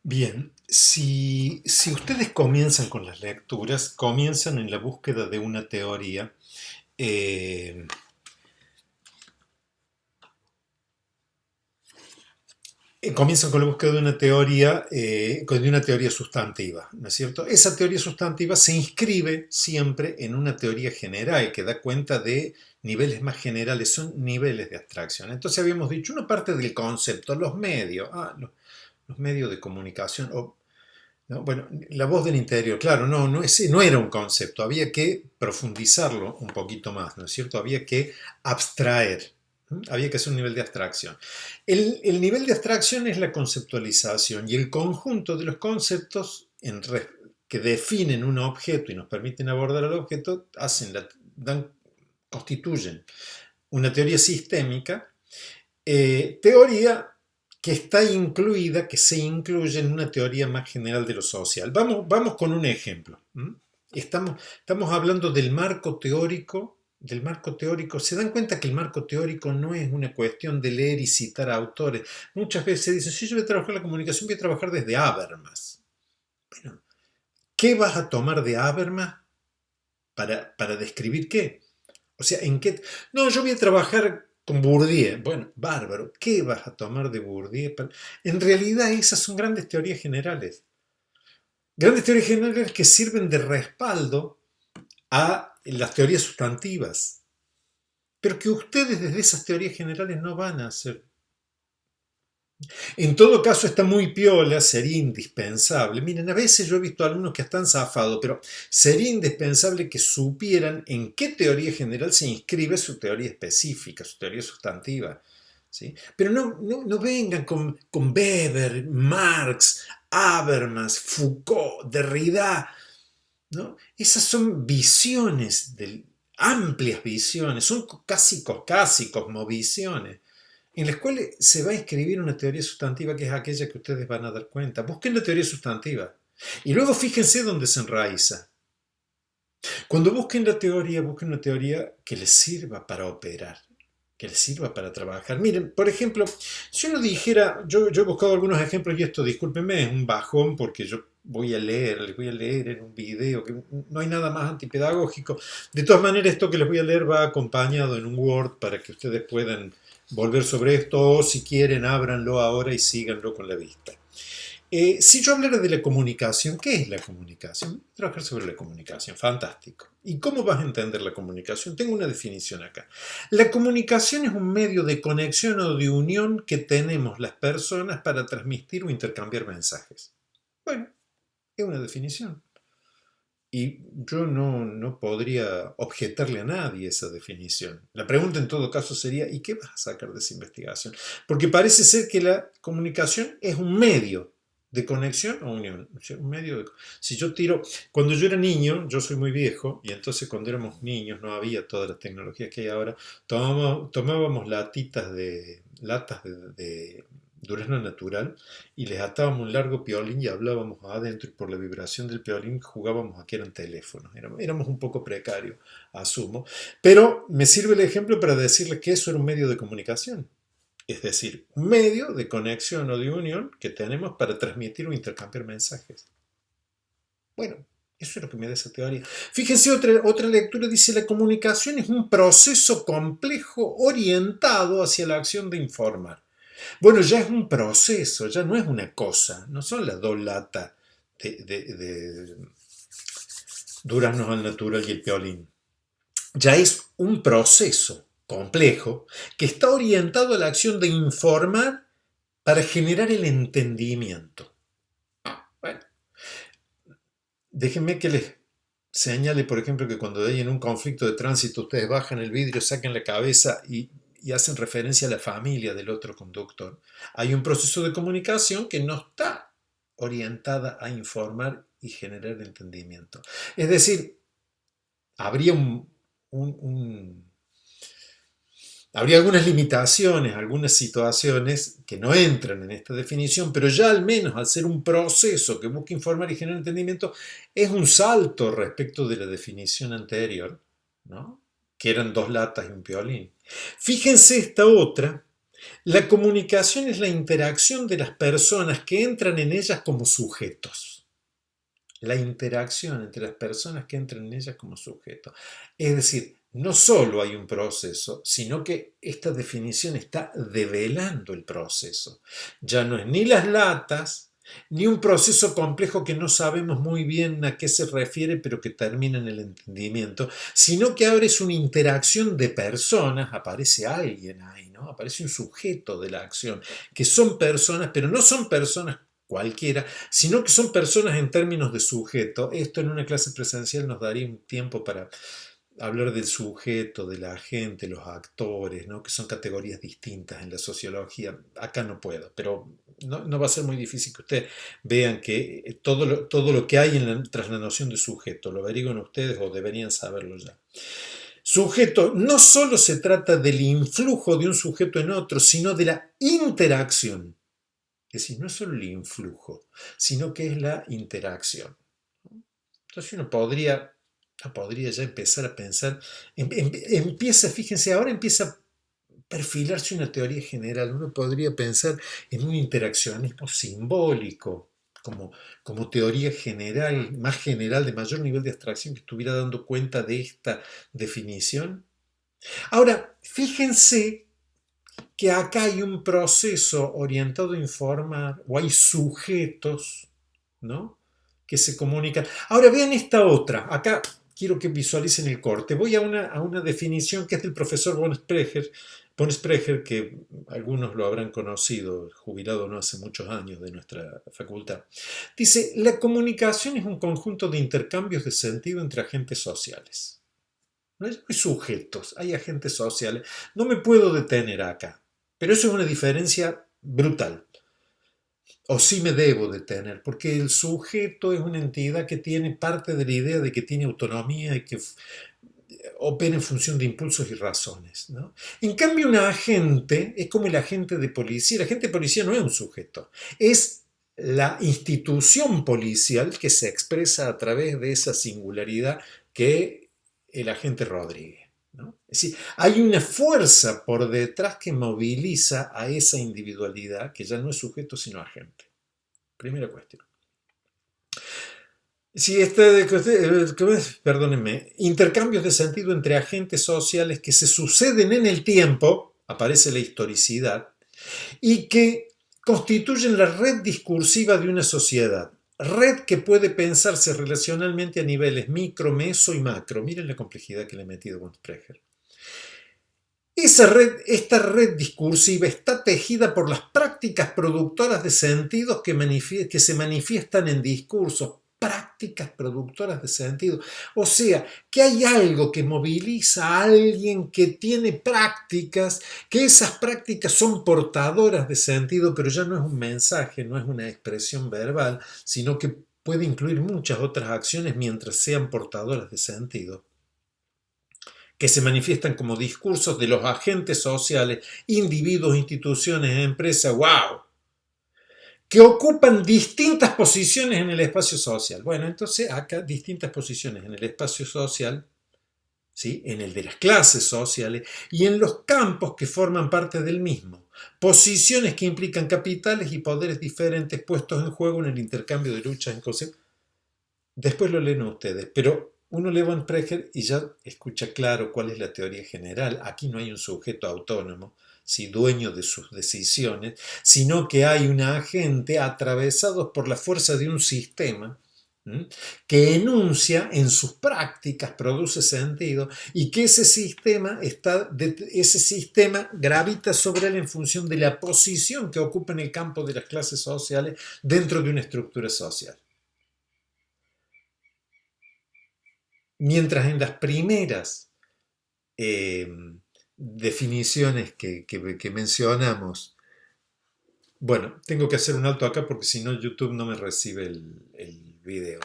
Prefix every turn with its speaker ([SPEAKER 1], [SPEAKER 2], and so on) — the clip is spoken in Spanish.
[SPEAKER 1] Bien, si ustedes comienzan con las lecturas, comienzan en la búsqueda de una teoría, eh, comienzan con la búsqueda de una teoría sustantiva, ¿no es cierto? Esa teoría sustantiva se inscribe siempre en una teoría general que da cuenta de niveles más generales, son niveles de abstracción. Entonces habíamos dicho, una parte del concepto, los medios, los medios de comunicación, ¿no? Bueno, la voz del interior, claro, no era un concepto, había que profundizarlo un poquito más, ¿no es cierto? Había que abstraer, había que hacer un nivel de abstracción. El nivel de abstracción es la conceptualización y el conjunto de los conceptos que definen un objeto y nos permiten abordar al objeto constituyen una teoría sistémica, teoría que está incluida, que se incluye en una teoría más general de lo social. Vamos con un ejemplo. Estamos hablando del marco teórico. ¿Se dan cuenta que el marco teórico no es una cuestión de leer y citar a autores? Muchas veces se dice, si yo voy a trabajar la comunicación, voy a trabajar desde Habermas. Bueno, ¿qué vas a tomar de Habermas para describir qué? O sea, ¿en qué? No, yo voy a trabajar con Bourdieu. Bueno, bárbaro. ¿Qué vas a tomar de Bourdieu? En realidad esas son grandes teorías generales. Grandes teorías generales que sirven de respaldo a las teorías sustantivas. Pero que ustedes desde esas teorías generales no van a hacer. En todo caso está muy piola, sería indispensable. Miren, a veces yo he visto alumnos que están zafados, pero sería indispensable que supieran en qué teoría general se inscribe su teoría específica, su teoría sustantiva. ¿Sí? Pero no vengan con Weber, Marx, Habermas, Foucault, Derrida, ¿no? Esas son amplias visiones, son casi cosmovisiones en las cuales se va a escribir una teoría sustantiva que es aquella que ustedes van a dar cuenta. Busquen la teoría sustantiva y luego fíjense dónde se enraiza. Cuando busquen una teoría que les sirva para operar, que les sirva para trabajar. Miren, por ejemplo, si uno dijera, yo he buscado algunos ejemplos y esto, discúlpenme, es un bajón porque yo les voy a leer en un video, que no hay nada más antipedagógico. De todas maneras, esto que les voy a leer va acompañado en un Word para que ustedes puedan volver sobre esto o si quieren, ábranlo ahora y síganlo con la vista. Si yo hablara de la comunicación, ¿qué es la comunicación? Trabajar sobre la comunicación, fantástico. ¿Y cómo vas a entender la comunicación? Tengo una definición acá. La comunicación es un medio de conexión o de unión que tenemos las personas para transmitir o intercambiar mensajes. Bueno, es una definición. Y yo no podría objetarle a nadie esa definición. La pregunta en todo caso sería, ¿y qué vas a sacar de esa investigación? Porque parece ser que la comunicación es un medio de conexión o unión. Un medio si yo tiro, cuando yo era niño, yo soy muy viejo, y entonces cuando éramos niños no había todas las tecnologías que hay ahora, tomábamos latas de durazno natural y les atábamos un largo piolín y hablábamos adentro y por la vibración del piolín jugábamos a que eran teléfonos. Éramos un poco precarios, asumo. Pero me sirve el ejemplo para decirles que eso era un medio de comunicación. Es decir, un medio de conexión o de unión que tenemos para transmitir o intercambiar mensajes. Bueno, eso es lo que me da esa teoría. Fíjense, otra lectura dice, la comunicación es un proceso complejo orientado hacia la acción de informar. Bueno, ya es un proceso, ya no es una cosa, no son las dos latas de duraznos al natural y el piolín. Ya es un proceso complejo que está orientado a la acción de informar para generar el entendimiento. Bueno, déjenme que les señale, por ejemplo, que cuando hay en un conflicto de tránsito ustedes bajan el vidrio, sacan la cabeza y hacen referencia a la familia del otro conductor. Hay un proceso de comunicación que no está orientada a informar y generar entendimiento. Es decir, habría un habría algunas limitaciones, algunas situaciones que no entran en esta definición, pero ya al menos al ser un proceso que busca informar y generar entendimiento, es un salto respecto de la definición anterior, ¿no? Que eran dos latas y un piolín. Fíjense esta otra. La comunicación es la interacción de las personas que entran en ellas como sujetos. La interacción entre las personas que entran en ellas como sujetos. Es decir, no solo hay un proceso, sino que esta definición está develando el proceso. Ya no es ni las latas, ni un proceso complejo que no sabemos muy bien a qué se refiere, pero que termina en el entendimiento, sino que ahora es una interacción de personas, aparece alguien ahí, ¿no? Aparece un sujeto de la acción, que son personas, pero no son personas cualquiera, sino que son personas en términos de sujeto. Esto en una clase presencial nos daría un tiempo para hablar del sujeto, de la gente, los actores, ¿no? Que son categorías distintas en la sociología. Acá no puedo, pero no va a ser muy difícil que ustedes vean que todo lo que hay tras la noción de sujeto, lo averigüen ustedes o deberían saberlo ya. Sujeto, no solo se trata del influjo de un sujeto en otro, sino de la interacción. Es decir, no es solo el influjo, sino que es la interacción. Entonces uno podría ya empezar a pensar, empieza, fíjense, ahora empieza a perfilarse una teoría general. Uno podría pensar en un interaccionismo simbólico, como teoría general, más general, de mayor nivel de abstracción, que estuviera dando cuenta de esta definición. Ahora, fíjense que acá hay un proceso orientado a informar, o hay sujetos, ¿no? Que se comunican. Ahora vean esta otra, acá quiero que visualicen el corte. Voy a una definición que es del profesor von Sprecher, que algunos lo habrán conocido, jubilado no hace muchos años de nuestra facultad. Dice, la comunicación es un conjunto de intercambios de sentido entre agentes sociales. No hay sujetos, hay agentes sociales. No me puedo detener acá, pero eso es una diferencia brutal. O sí me debo detener, porque el sujeto es una entidad que tiene parte de la idea de que tiene autonomía y que opera en función de impulsos y razones, ¿no? En cambio, un agente es como el agente de policía. El agente de policía no es un sujeto, es la institución policial que se expresa a través de esa singularidad que el agente Rodríguez, ¿no? Es decir, hay una fuerza por detrás que moviliza a esa individualidad que ya no es sujeto sino agente. Primera cuestión. Sí, perdónenme, intercambios de sentido entre agentes sociales que se suceden en el tiempo, aparece la historicidad, y que constituyen la red discursiva de una sociedad. Red que puede pensarse relacionalmente a niveles micro, meso y macro. Miren la complejidad que le he metido con Sprecher. Esta red discursiva está tejida por las prácticas productoras de sentidos que se manifiestan en discursos, prácticas productoras de sentido. O sea, que hay algo que moviliza a alguien que tiene prácticas, que esas prácticas son portadoras de sentido, pero ya no es un mensaje, no es una expresión verbal, sino que puede incluir muchas otras acciones mientras sean portadoras de sentido, que se manifiestan como discursos de los agentes sociales, individuos, instituciones, empresas, ¡wow!, que ocupan distintas posiciones en el espacio social. Bueno, entonces acá distintas posiciones en el espacio social, ¿sí?, en el de las clases sociales y en los campos que forman parte del mismo. Posiciones que implican capitales y poderes diferentes puestos en juego en el intercambio de luchas en concepto. Después lo leen ustedes, pero uno lee Von Sprecher y ya escucha claro cuál es la teoría general. Aquí no hay un sujeto autónomo, sí, dueño de sus decisiones, sino que hay un agente atravesado por la fuerza de un sistema, ¿m?, que enuncia en sus prácticas, produce sentido, y que ese sistema gravita sobre él en función de la posición que ocupa en el campo de las clases sociales dentro de una estructura social. Mientras en las primeras eh, definiciones que mencionamos, bueno, tengo que hacer un alto acá porque si no YouTube no me recibe el video.